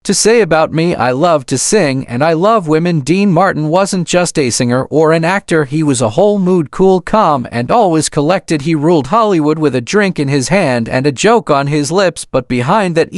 To say about me, I love to sing, and I love women. Dean Martin wasn't just a singer or an actor, he was a whole mood, cool, calm, and always collected. He ruled Hollywood with a drink in his hand and a joke on his lips, but behind that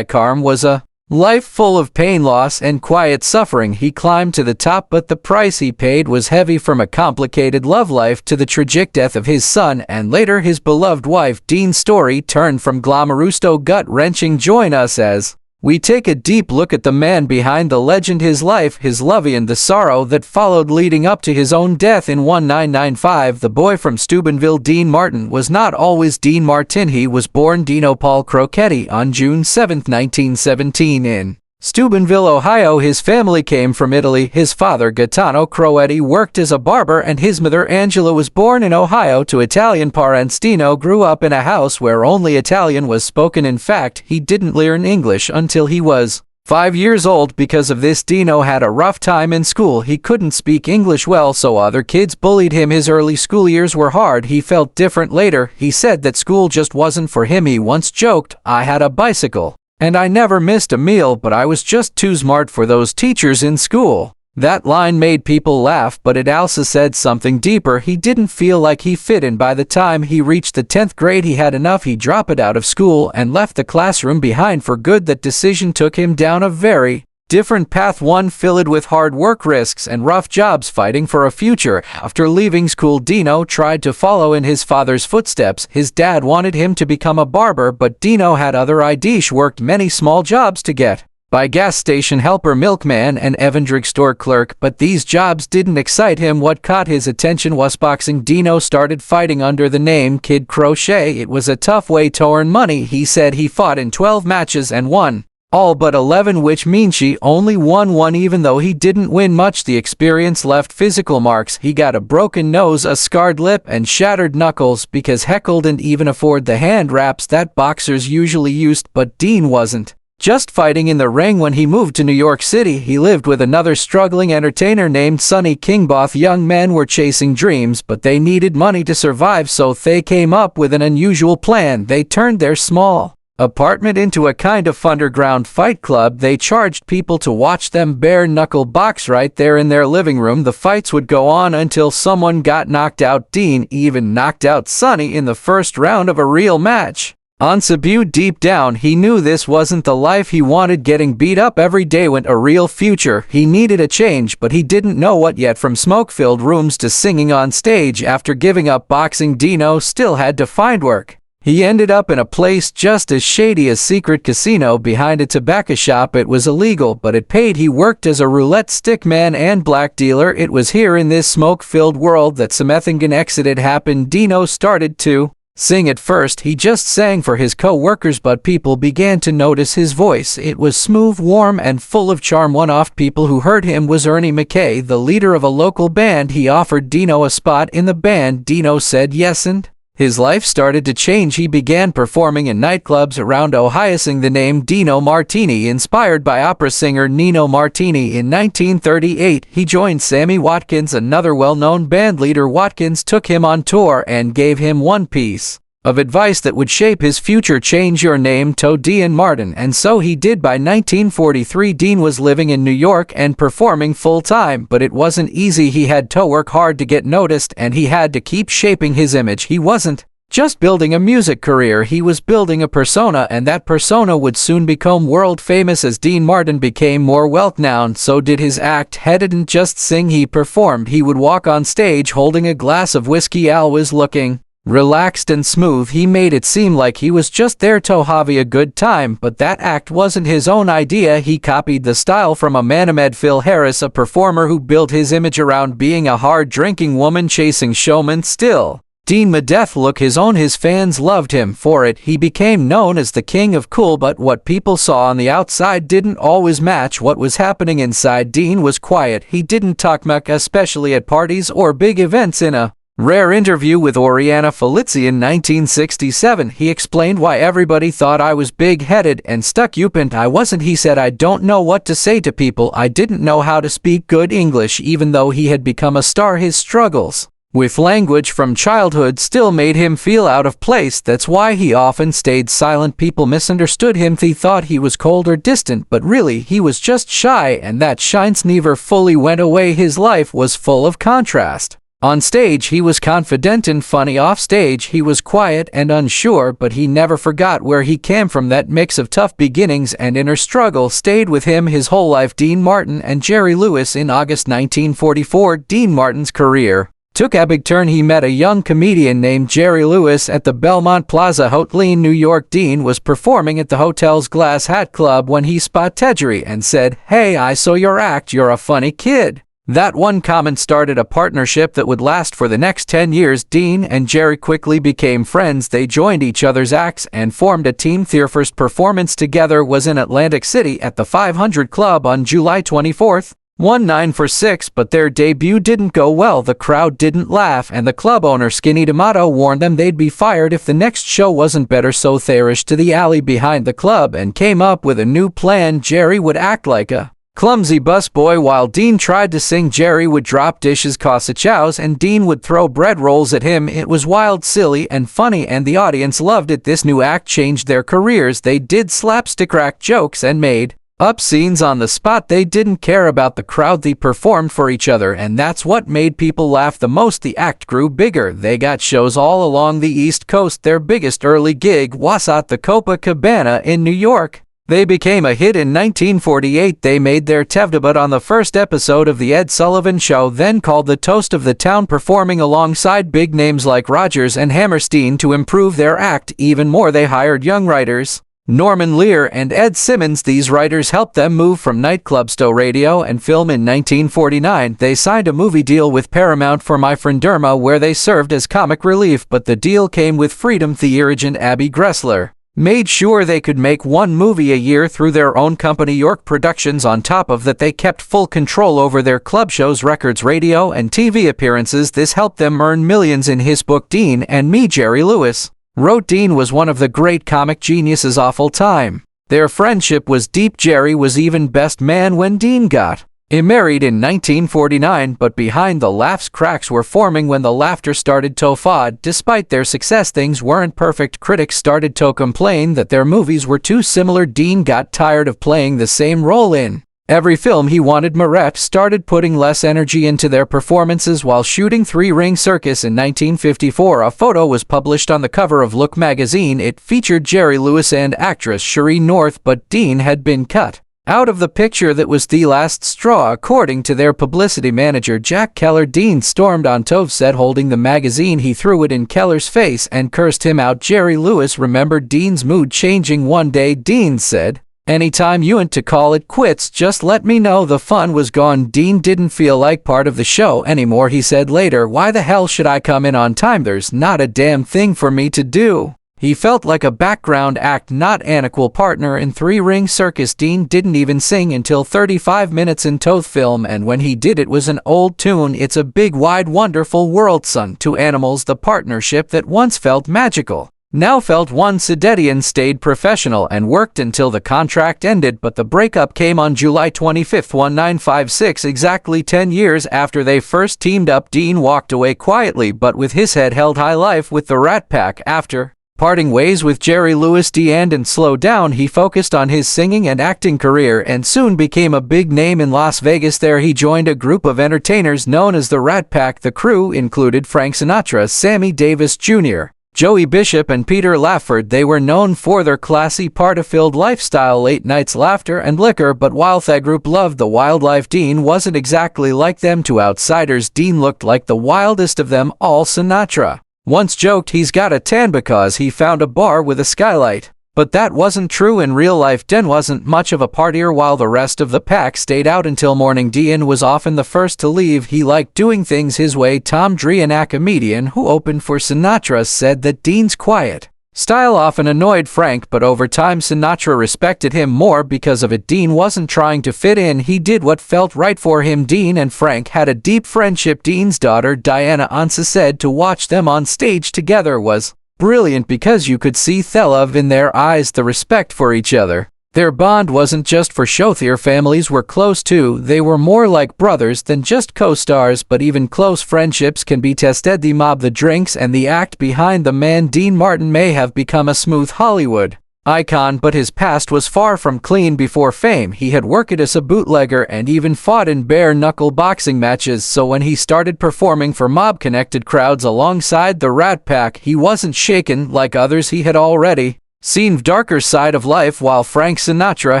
charm was a life full of pain, loss, and quiet suffering. He climbed to the top, but the price he paid was heavy, from a complicated love life to the tragic death of his son and later his beloved wife. Dean's story turned from glamorous to gut-wrenching. Join us as we take a deep look at the man behind the legend, his life, his love, and the sorrow that followed leading up to his own death in 1995. The boy from Steubenville, Dean Martin, was not always Dean Martin. He was born Dino Paul Crocetti on June 7, 1917 in Steubenville, Ohio. His family came from Italy. His father, Gaetano Crocetti, worked as a barber, and his mother, Angela, was born in Ohio to Italian parents. Dino grew up in a house where only Italian was spoken. In fact, he didn't learn English until he was 5 years old. Because of this, Dino had a rough time in school. He couldn't speak English well, so other kids bullied him. His early school years were hard. He felt different later. He said that school just wasn't for him. He once joked, "I had a bicycle and I never missed a meal, but I was just too smart for those teachers in school." That line made people laugh, but it also said something deeper. He didn't feel like he fit in. By the time he reached the 10th grade, he had enough. He dropped out of school and left the classroom behind for good. That decision took him down a very different path, one filled with hard work, risks, and rough jobs, fighting for a future. After leaving school, Dino tried to follow in his father's footsteps. His dad wanted him to become a barber, but Dino had other ideas. Worked many small jobs to get by: gas station helper, milkman, and even drugstore clerk, but these jobs didn't excite him. What caught his attention was boxing. Dino started fighting under the name Kid Crochet. It was a tough way to earn money. He said he fought in 12 matches and won all but 11, which means he only won one. Even though he didn't win much, the experience left physical marks. He got a broken nose, a scarred lip, and shattered knuckles because Heckle didn't even afford the hand wraps that boxers usually used. But Dean wasn't just fighting in the ring. When he moved to New York City, he lived with another struggling entertainer named Sonny King. Both young men were chasing dreams, but they needed money to survive, so they came up with an unusual plan. They turned their small apartment into a kind of underground fight club. They charged people to watch them bare-knuckle box right there in their living room. The fights would go on until someone got knocked out. Dean even knocked out Sonny in the first round of a real match. On Cebu, deep down, he knew this wasn't the life he wanted. Getting beat up every day went a real future. He needed a change, but he didn't know what yet. From smoke-filled rooms to singing on stage, after giving up boxing, Dino still had to find work. He ended up in a place just as shady as secret casino behind a tobacco shop. It was illegal, but it paid. He worked as a roulette stickman and black dealer. It was here in this smoke-filled world that something unexpected happened. Dino started to sing. At first, he just sang for his co-workers, but people began to notice his voice. It was smooth, warm, and full of charm. One of people who heard him was Ernie McKay, the leader of a local band. He offered Dino a spot in the band. Dino said yes, and his life started to change. He began performing in nightclubs around Ohio, using the name Dino Martini, inspired by opera singer Nino Martini. In 1938, he joined Sammy Watkins, another well-known band leader. Watkins took him on tour and gave him one piece of advice that would shape his future: change your name to Dean Martin. And so he did. By 1943, Dean was living in New York and performing full-time, but it wasn't easy. He had to work hard to get noticed, and he had to keep shaping his image. He wasn't just building a music career, he was building a persona, and that persona would soon become world famous. As Dean Martin became more well-known, so did his act. He didn't just sing, he performed. He would walk on stage holding a glass of whiskey, always looking relaxed and smooth. He made it seem like he was just there to have a good time, but that act wasn't his own idea. He copied the style from a man named Phil Harris, a performer who built his image around being a hard-drinking woman-chasing showman. Still, Dean made death look his own. His fans loved him for it. He became known as the king of cool, but what people saw on the outside didn't always match what was happening inside. Dean was quiet. He didn't talk much, especially at parties or big events. In a rare interview with Oriana Felici in 1967, he explained why everybody thought I was big-headed and stuck-up, and I wasn't. He said, "I don't know what to say to people. I didn't know how to speak good English." Even though he had become a star, his struggles with language from childhood still made him feel out of place. That's why he often stayed silent. People misunderstood him. They thought he was cold or distant, but really he was just shy, and that shyness never fully went away. His life was full of contrast. On stage he was confident and funny. Off stage he was quiet and unsure, but he never forgot where he came from. That mix of tough beginnings and inner struggle stayed with him his whole life. Dean Martin and Jerry Lewis. In August 1944, Dean Martin's career took a big turn. He met a young comedian named Jerry Lewis at the Belmont Plaza Hotel in New York. Dean was performing at the hotel's Glass Hat Club when he spotted Jerry and said, "Hey, I saw your act, you're a funny kid." That one comment started a partnership that would last for the next 10 years. Dean and Jerry quickly became friends. They joined each other's acts and formed a team. Their first performance together was in Atlantic City at the 500 Club on July 24th. 1946, but their debut didn't go well. The crowd didn't laugh, and the club owner Skinny D'Amato warned them they'd be fired if the next show wasn't better. So they rushed to the alley behind the club and came up with a new plan. Jerry would act like a clumsy busboy while Dean tried to sing. Jerry would drop dishes, chows, and Dean would throw bread rolls at him. It was wild, silly, and funny, and the audience loved it. This new act changed their careers. They did slapstick crack jokes and made up scenes on the spot. They didn't care about the crowd. They performed for each other, and that's what made people laugh the most. The act grew bigger. They got shows all along the East Coast. Their biggest early gig was at the Copacabana in New York. They became a hit in 1948. They made their debut on the first episode of The Ed Sullivan Show, then called The Toast of the Town, performing alongside big names like Rodgers and Hammerstein. To improve their act even more, they hired young writers, Norman Lear and Ed Simmons. These writers helped them move from nightclubs to radio and film. In 1949, they signed a movie deal with Paramount for My Friend Irma, where they served as comic relief, but the deal came with freedom. The agent Abby Gressler made sure they could make one movie a year through their own company, York Productions. On top of that, they kept full control over their club shows, records, radio, and TV appearances. This helped them earn millions. In his book Dean and Me, Jerry Lewis wrote, "Dean was one of the great comic geniuses of all time. Their friendship was deep. Jerry was even best man when Dean got married in 1949, but behind the laughs, cracks were forming when the laughter started to fade. Despite their success, things weren't perfect. Critics started to complain that their movies were too similar. Dean got tired of playing the same role in every film he wanted. Moret started putting less energy into their performances while shooting Three Ring Circus. In 1954, a photo was published on the cover of Look magazine. It featured Jerry Lewis and actress Cherie North, but Dean had been cut out of the picture. That was the last straw, according to their publicity manager Jack Keller. Dean stormed on Tove set holding the magazine. He threw it in Keller's face and cursed him out. Jerry Lewis remembered Dean's mood changing one day. Dean said, "Anytime you want to call it quits, just let me know." The fun was gone. Dean didn't feel like part of the show anymore. He said later, "Why the hell should I come in on time? There's not a damn thing for me to do." He felt like a background act, not an equal partner. In Three Ring Circus, Dean didn't even sing until 35 minutes into the film, and when he did, it was an old tune. It's a big, wide, wonderful world, sung to animals. The partnership that once felt magical now felt one sided. And stayed professional and worked until the contract ended, but the breakup came on July 25, 1956, exactly 10 years after they first teamed up. Dean walked away quietly but with his head held high. Life with the Rat Pack. After parting ways with Jerry Lewis, Dean and slowed down. He focused on his singing and acting career and soon became a big name in Las Vegas. There he joined a group of entertainers known as the Rat Pack. The crew included Frank Sinatra, Sammy Davis Jr., Joey Bishop, and Peter Lafford. They were known for their classy, party-filled lifestyle, late nights, laughter, and liquor, but while the group loved the wildlife, Dean wasn't exactly like them. To outsiders, Dean looked like the wildest of them all. Sinatra once joked he's got a tan because he found a bar with a skylight. But that wasn't true in real life. Dean wasn't much of a partier while the rest of the pack stayed out until morning. Dean was often the first to leave. He liked doing things his way. Tom Drean, a comedian who opened for Sinatra, said that Dean's quiet style often annoyed Frank, but over time Sinatra respected him more because of it. Dean wasn't trying to fit in. He did what felt right for him. Dean and Frank had a deep friendship. Dean's daughter Diana Ansa said to watch them on stage together was brilliant because you could see the love in their eyes, the respect for each other. Their bond wasn't just for show. Their families were close too. They were more like brothers than just co-stars, but even close friendships can be tested. The mob, the drinks, and the act behind the man. Dean Martin may have become a smooth Hollywood icon, but his past was far from clean. Before fame, he had worked as a bootlegger and even fought in bare-knuckle boxing matches, so when he started performing for mob-connected crowds alongside the Rat Pack, he wasn't shaken like others. He had already seen darker side of life. While Frank Sinatra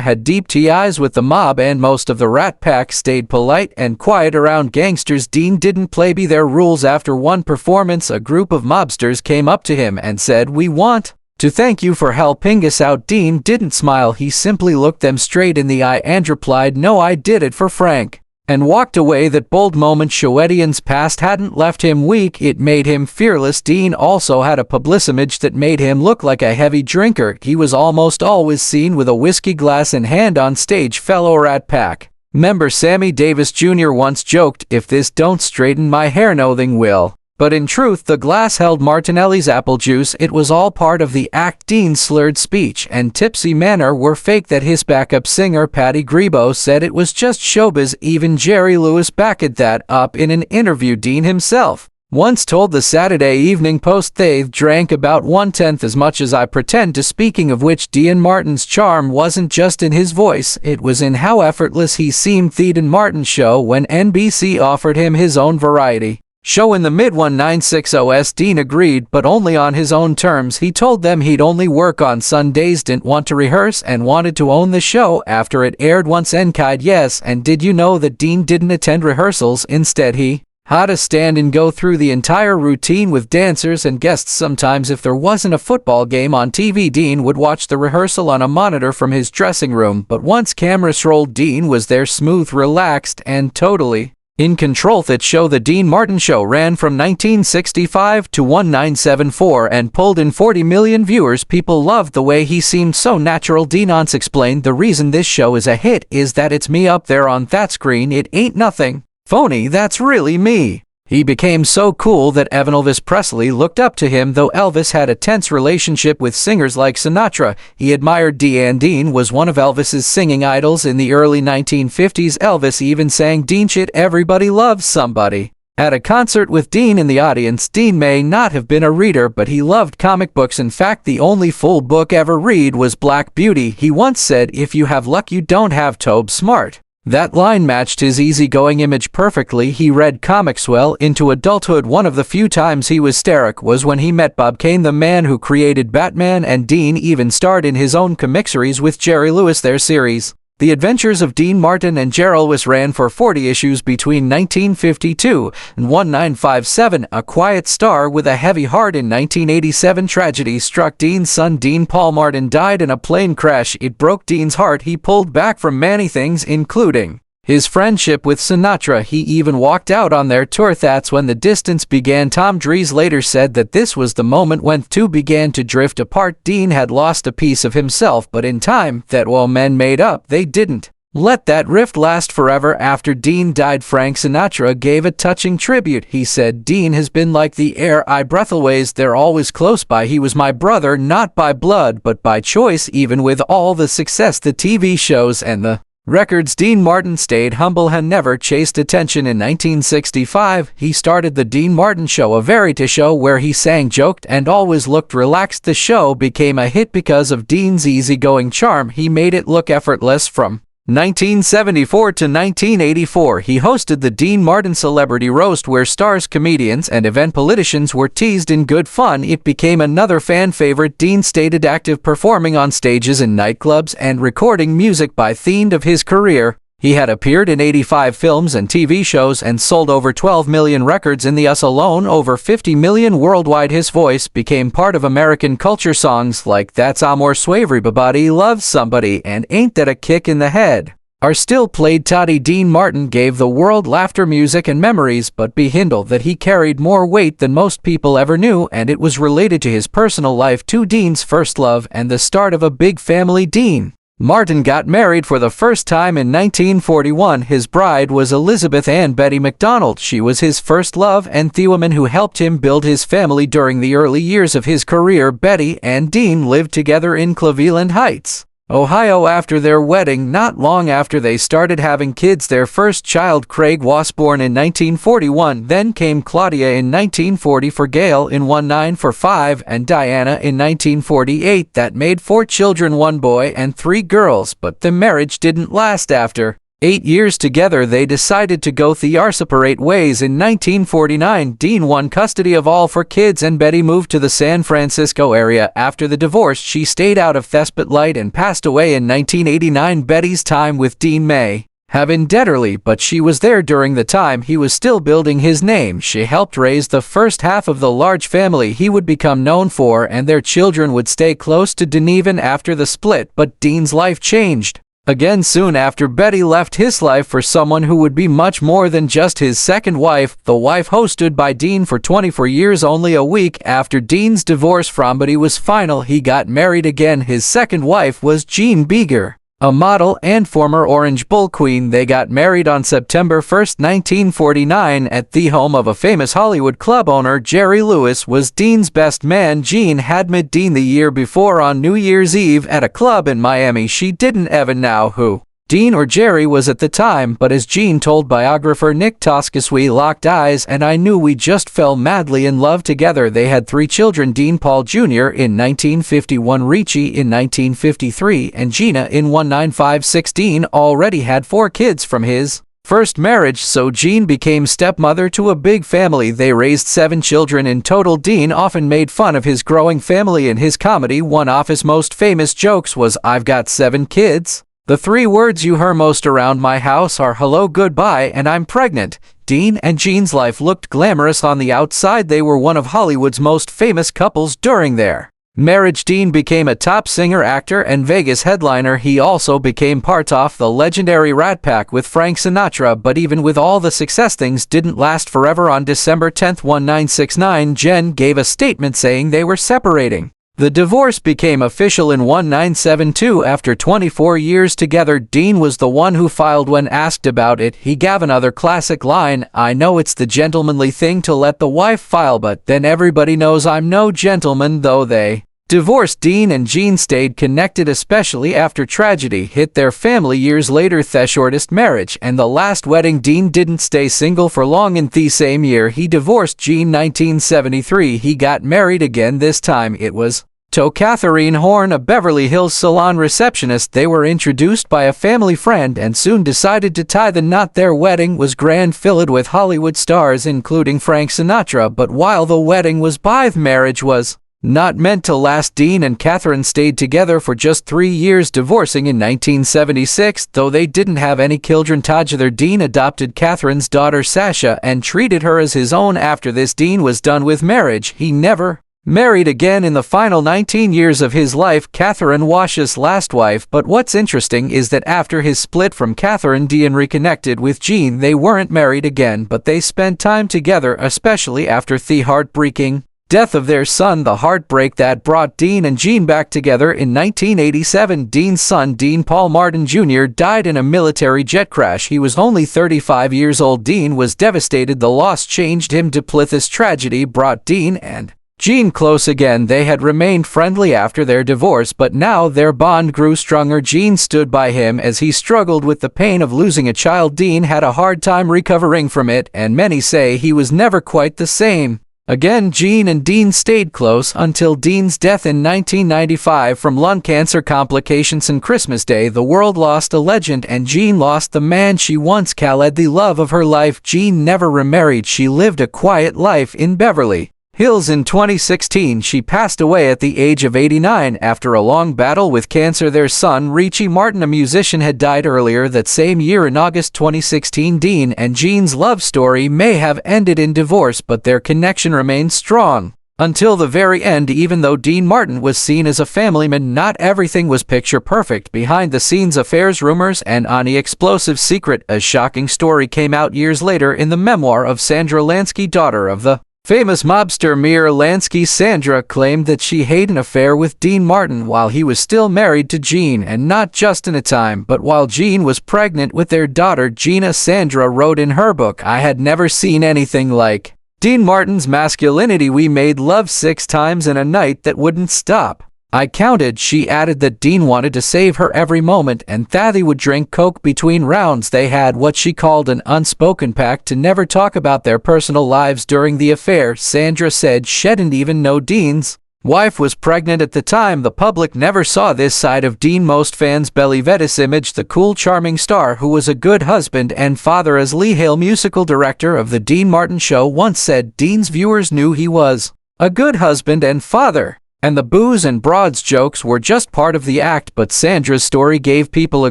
had deep ties with the mob and most of the Rat Pack stayed polite and quiet around gangsters, Dean didn't play by their rules. After one performance, a group of mobsters came up to him and said, "We want to thank you for helping us out." Dean didn't smile. He simply looked them straight in the eye and replied, "No, I did it for Frank," and walked away. That bold moment showed Dean's past hadn't left him weak, it made him fearless. Dean also had a publicity image that made him look like a heavy drinker. He was almost always seen with a whiskey glass in hand on stage. Fellow Rat Pack member Sammy Davis Jr. once joked, "If this don't straighten my hair, nothing will." But in truth, the glass held Martinelli's apple juice. It was all part of the act. Dean's slurred speech and tipsy manner were fake. That his backup singer Patty Grebo said it was just showbiz. Even Jerry Lewis backed that up in an interview. Dean himself once told the Saturday Evening Post, "They drank about 1/10 as much as I pretend to." Speaking of which, Dean Martin's charm wasn't just in his voice, it was in how effortless he seemed. The Dean Martin Show, when NBC offered him his own variety show in the mid-1960s, Dean agreed, but only on his own terms. He told them he'd only work on Sundays, didn't want to rehearse, and wanted to own the show after it aired once. Enkied, yes, and did you know that Dean didn't attend rehearsals? Instead, he had to stand and go through the entire routine with dancers and guests. Sometimes if there wasn't a football game on TV, Dean would watch the rehearsal on a monitor from his dressing room. But once cameras rolled, Dean was there, smooth, relaxed, and totally in control. That show, The Dean Martin Show, ran from 1965 to 1974 and pulled in 40 million viewers. People loved the way he seemed so natural. Dean once explained, "The reason this show is a hit is that it's me up there on that screen. It ain't nothing phony, that's really me." He became so cool that even Elvis Presley looked up to him. Though Elvis had a tense relationship with singers like Sinatra, he admired Dean. Dean was one of Elvis's singing idols in the early 1950s. Elvis even sang Dean shit, "Everybody loves somebody." At a concert with Dean in the audience, Dean may not have been a reader, but he loved comic books. In fact, the only full book ever read was Black Beauty. He once said, "If you have luck, you don't have Tobe Smart." That line matched his easygoing image perfectly. He read comics well into adulthood. One of the few times he was hysteric was when he met Bob Kane, the man who created Batman, and Dean even starred in his own comic series with Jerry Lewis. Their series, The Adventures of Dean Martin and Jerry Lewis, ran for 40 issues between 1952 and 1957. A quiet star with a heavy heart. In 1987, tragedy struck. Dean's son, Dean Paul Martin, died in a plane crash. It broke Dean's heart. He pulled back from many things, including his friendship with Sinatra. He even walked out on their tour. That's when the distance began. Tom Dries later said that this was the moment when the two began to drift apart. Dean had lost a piece of himself, but in time, that while men made up, they didn't let that rift last forever. After Dean died, Frank Sinatra gave a touching tribute. He said, "Dean has been like the air I breathe, always there, always close by. He was my brother, not by blood, but by choice." Even with all the success, the TV shows, and the records, Dean Martin stayed humble and never chased attention. In 1965, he started The Dean Martin Show, a variety show where he sang, joked, and always looked relaxed. The show became a hit because of Dean's easygoing charm. He made it look effortless. From 1974 to 1984, he hosted the Dean Martin Celebrity Roast, where stars, comedians, and event politicians were teased in good fun. It became another fan favorite. Dean stayed active, performing on stages in nightclubs and recording music by the end of his career. He had appeared in 85 films and TV shows and sold over 12 million records in the US alone, over 50 million worldwide. His voice became part of American culture. Songs like "That's Amor Suave," "Everybody Loves Somebody," and "Ain't That a Kick in the Head" are still played. Dean Martin gave the world laughter, music, and memories, but be hindled that he carried more weight than most people ever knew, and it was related to his personal life too. Dean's first love and the start of a big family. Dean Martin got married for the first time in 1941. His bride was Elizabeth Ann Betty McDonald. She was his first love and the woman who helped him build his family during the early years of his career. Betty and Dean lived together in Cleveland Heights, Ohio. After their wedding, not long after they started having kids, their first child, Craig, was born in 1941. Then came Claudia in 1940 for Gail, in 1945, and Diana in 1948. That made 4 children, 1 boy and 3 girls, but the marriage didn't last. After 8 years together, they decided to go their separate ways. In 1949, Dean won custody of all 4 kids and Betty moved to the San Francisco area. After the divorce, she stayed out of the spotlight and passed away in 1989. Betty's time with Dean may have been deadly, but she was there during the time he was still building his name. She helped raise the first half of the large family he would become known for, and their children would stay close to Dean even after the split. But Dean's life changed again soon after Betty left his life for someone who would be much more than just his second wife, the wife hosted by Dean for 24 years. Only a week after Dean's divorce from Betty was final, he got married again. His second wife was Jean Beager, a model and former Orange Bull queen. They got married on September 1, 1949, at the home of a famous Hollywood club owner. Jerry Lewis was Dean's best man. Jean had met Dean the year before on New Year's Eve at a club in Miami. She didn't even know who Dean or Jerry was at the time, but as Jean told biographer Nick Toscas, "We locked eyes and I knew we just fell madly in love together." They had 3 children, Dean Paul Jr. in 1951, Richie in 1953, and Gina in 1956. Dean already had 4 kids from his first marriage, so Jean became stepmother to a big family. They raised 7 children in total. Dean often made fun of his growing family in his comedy. One of his most famous jokes was, "I've got 7 kids. The 3 words you hear most around my house are hello, goodbye, and I'm pregnant." Dean and Jean's life looked glamorous on the outside. They were one of Hollywood's most famous couples during their marriage. Dean became a top singer, actor, and Vegas headliner. He also became part of the legendary Rat Pack with Frank Sinatra. But even with all the success, things didn't last forever. On December 10, 1969, Jen gave a statement saying they were separating. The divorce became official in 1972 after 24 years together. Dean was the one who filed when asked about it. He gave another classic line, "I know it's the gentlemanly thing to let the wife file, but then everybody knows I'm no gentleman." Though they divorced, Dean and Jean stayed connected, especially after tragedy hit their family years later. The shortest marriage and the last wedding. Dean didn't stay single for long. In the same year he divorced Jean, 1973, he got married again. This time it was to Catherine Horn, a Beverly Hills salon receptionist. They were introduced by a family friend and soon decided to tie the knot. Their wedding was grand, filled with Hollywood stars including Frank Sinatra. But while the wedding was the marriage was not meant to last. Dean and Catherine stayed together for just 3 years, divorcing in 1976. Though they didn't have any children together, Dean adopted Catherine's daughter Sasha and treated her as his own. After this, Dean was done with marriage. He never married again in the final 19 years of his life. Catherine was his last wife. But what's interesting is that after his split from Catherine, Dean reconnected with Jean. They weren't married again, but they spent time together, especially after the heartbreaking death of their son, the heartbreak that brought Dean and Jean back together. In 1987, Dean's son, Dean Paul Martin Jr., died in a military jet crash. He was only 35 years old. Dean was devastated. The loss changed him. This tragedy brought Dean and Jean close again. They had remained friendly after their divorce, but now their bond grew stronger. Jean stood by him as he struggled with the pain of losing a child. Dean had a hard time recovering from it, and many say he was never quite the same again. Jean and Dean stayed close until Dean's death in 1995 from lung cancer complications. On Christmas Day, the world lost a legend, and Jean lost the man she once called the love of her life. Jean never remarried. She lived a quiet life in Beverly Hills. In 2016, she passed away at the age of 89 after a long battle with cancer. Their son, Richie Martin, a musician, had died earlier that same year in August 2016. Dean and Jean's love story may have ended in divorce, but their connection remained strong until the very end. Even though Dean Martin was seen as a family man, not everything was picture perfect. Behind the scenes affairs, rumors, and an explosive secret. A shocking story came out years later in the memoir of Sandra Lansky, daughter of the famous mobster Meir Lansky. Sandra claimed that she had an affair with Dean Martin while he was still married to Jean, and not just in a time, but while Jean was pregnant with their daughter Gina. Sandra wrote in her book, "I had never seen anything like Dean Martin's masculinity. We made love 6 times in a night that wouldn't stop. I counted. She added that Dean wanted to save her every moment and that they would drink Coke between rounds. They had what she called an unspoken pact to never talk about their personal lives during the affair. Sandra said she didn't even know Dean's wife was pregnant at the time. The public never saw this side of Dean. Most fans believe this image the cool, charming star who was a good husband and father. As Lee Hale, musical director of The Dean Martin Show, once said, Dean's viewers knew he was a good husband and father, and the booze and broads jokes were just part of the act. But Sandra's story gave people a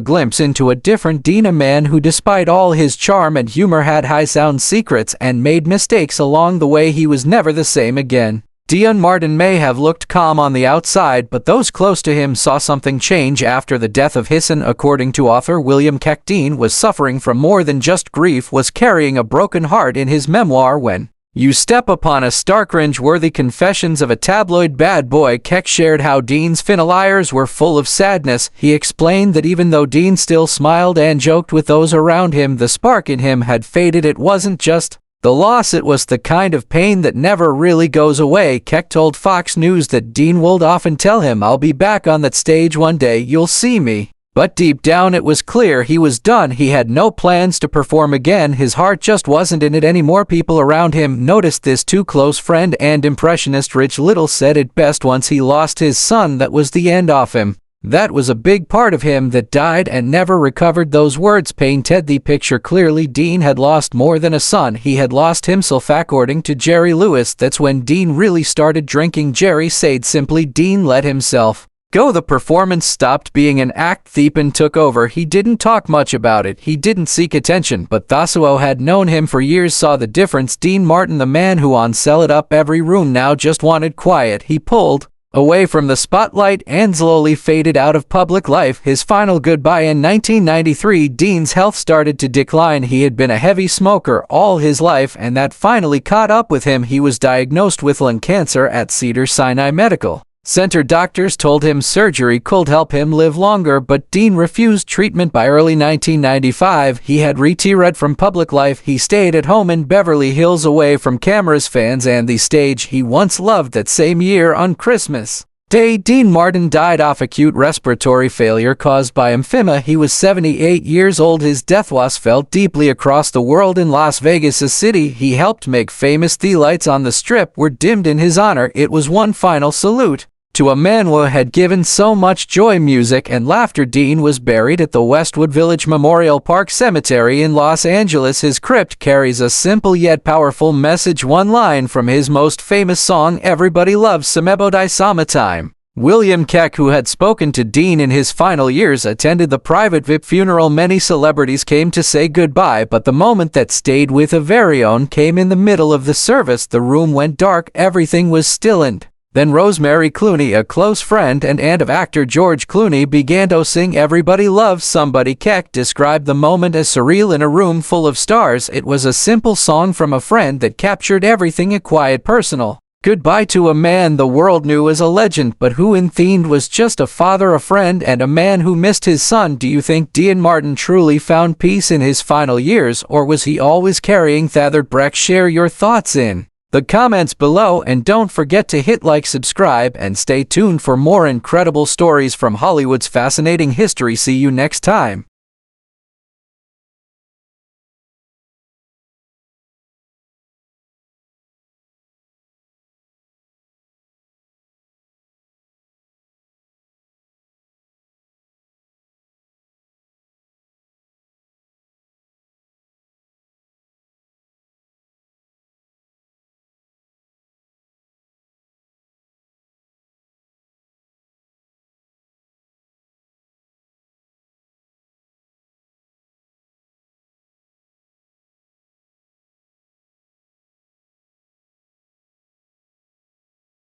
glimpse into a different Dean, a man who, despite all his charm and humor, had high-sound secrets and made mistakes along the way. He was never the same again. Dean Martin may have looked calm on the outside, but those close to him saw something change after the death of his son. According to author William Keck, Dean was suffering from more than just grief, was carrying a broken heart. In his memoir, When You Step Upon a Star, Cringe-Worthy Confessions of a Tabloid Bad Boy, Keck shared how Dean's final years were full of sadness. He explained that even though Dean still smiled and joked with those around him, the spark in him had faded. It wasn't just the loss, it was the kind of pain that never really goes away. Keck told Fox News that Dean would often tell him, I'll be back on that stage one day, you'll see me. But deep down it was clear he was done. He had no plans to perform again. His heart just wasn't in it anymore. People around him noticed this too. Close friend and impressionist Rich Little said it best once he lost his son, that was the end of him. That was a big part of him that died and never recovered. Those words painted the picture clearly. Dean had lost more than a son. He had lost himself. According to Jerry Lewis, that's when Dean really started drinking. Jerry said simply, Dean let himself go. The performance stopped being an act. Thepin took over. He didn't talk much about it. He didn't seek attention, but those who had known him for years saw the difference. Dean Martin, the man who on sell it up every room, now just wanted quiet. He pulled away from the spotlight and slowly faded out of public life. His final goodbye in 1993. Dean's health started to decline. He had been a heavy smoker all his life, and that finally caught up with him. He was diagnosed with lung cancer at Cedars-Sinai Medical Center. Doctors told him surgery could help him live longer, but Dean refused treatment. By early 1995, he had retired from public life. He stayed at home in Beverly Hills, away from cameras, fans, and the stage he once loved. That same year, on Christmas Day, Dean Martin died of acute respiratory failure caused by emphysema. He was 78 years old. His death was felt deeply across the world. In Las Vegas, a city he helped make famous, the lights on the Strip were dimmed in his honor. It was one final salute to a man who had given so much joy, music, and laughter. Dean was buried at the Westwood Village Memorial Park Cemetery in Los Angeles. His crypt carries a simple yet powerful message, one line from his most famous song, Everybody Loves Samebo Di Summertime. William Keck, who had spoken to Dean in his final years, attended the private VIP funeral. Many celebrities came to say goodbye, but the moment that stayed with a very own came in the middle of the service. The room went dark, everything was still, and then Rosemary Clooney, a close friend and aunt of actor George Clooney, began to sing Everybody Loves Somebody. Keck described the moment as surreal. In a room full of stars, it was a simple song from a friend that captured everything, a quiet, personal goodbye to a man the world knew as a legend, but who in the end was just a father, a friend, and a man who missed his son. Do you think Dean Martin truly found peace in his final years, or was he always carrying that Breck? Share your thoughts in the comments below, and don't forget to hit like, subscribe, and stay tuned for more incredible stories from Hollywood's fascinating history. See you next time.